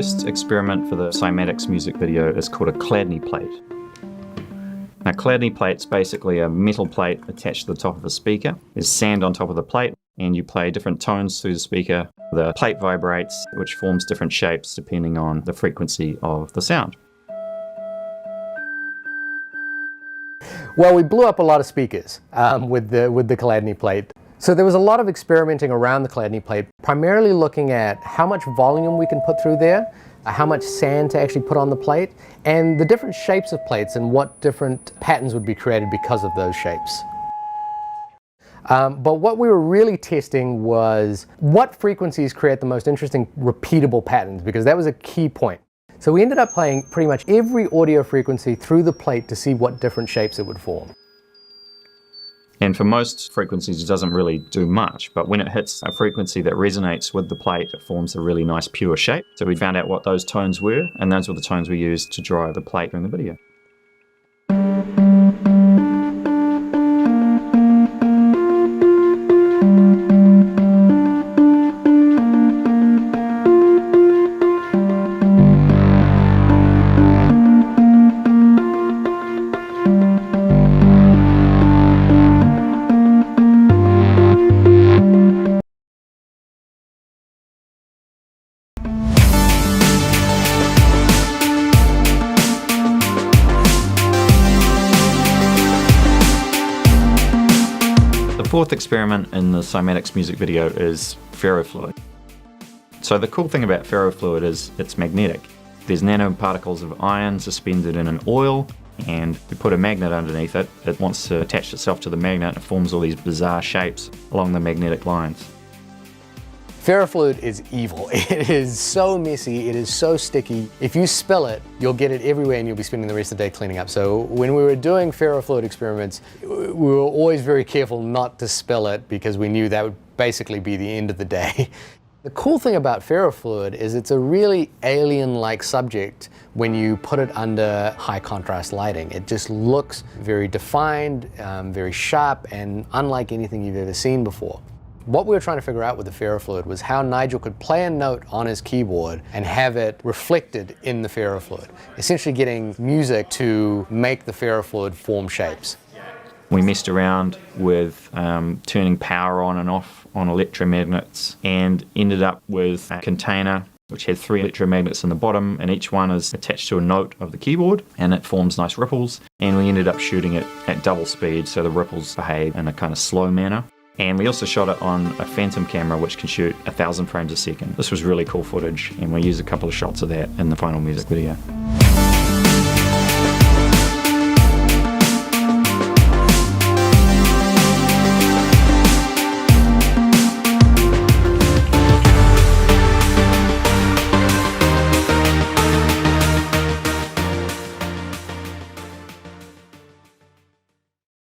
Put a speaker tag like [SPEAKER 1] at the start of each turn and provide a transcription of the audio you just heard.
[SPEAKER 1] first experiment for the cymatics music video is called a Chladni plate. Now, Chladni plate's basically a metal plate attached to the top of a speaker. There's sand on top of the plate, and you play different tones through the speaker. The plate vibrates, which forms different shapes depending on the frequency of the sound.
[SPEAKER 2] Well, we blew up a lot of speakers with the Chladni plate. So there was a lot of experimenting around the Chladni plate, primarily looking at how much volume we can put through there, how much sand to actually put on the plate, and the different shapes of plates and what different patterns would be created because of those shapes. But what we were really testing was what frequencies create the most interesting repeatable patterns, because that was a key point. So we ended up playing pretty much every audio frequency through the plate to see what different shapes it would form.
[SPEAKER 1] And for most frequencies, it doesn't really do much, but when it hits a frequency that resonates with the plate, it forms a really nice pure shape. So we found out what those tones were, and those were the tones we used to draw the plate during the video. The fourth experiment in the cymatics music video is ferrofluid. So the cool thing about ferrofluid is it's magnetic. There's nanoparticles of iron suspended in an oil, and we put a magnet underneath it. It wants to attach itself to the magnet and forms all these bizarre shapes along the magnetic lines.
[SPEAKER 2] Ferrofluid is evil. It is so messy, it is so sticky. If you spill it, you'll get it everywhere and you'll be spending the rest of the day cleaning up. So when we were doing ferrofluid experiments, we were always very careful not to spill it because we knew that would basically be the end of the day. The cool thing about ferrofluid is it's a really alien-like subject when you put it under high contrast lighting. It just looks very defined, very sharp, and unlike anything you've ever seen before. What we were trying to figure out with the ferrofluid was how Nigel could play a note on his keyboard and have it reflected in the ferrofluid, essentially getting music to make the ferrofluid form shapes.
[SPEAKER 1] We messed around with turning power on and off on electromagnets and ended up with a container which had 3 electromagnets in the bottom, and each one is attached to a note of the keyboard, and it forms nice ripples. And we ended up shooting it at double speed, so the ripples behave in a kind of slow manner. And we also shot it on a phantom camera which can shoot 1,000 frames a second. This was really cool footage, and we used a couple of shots of that in the final music video.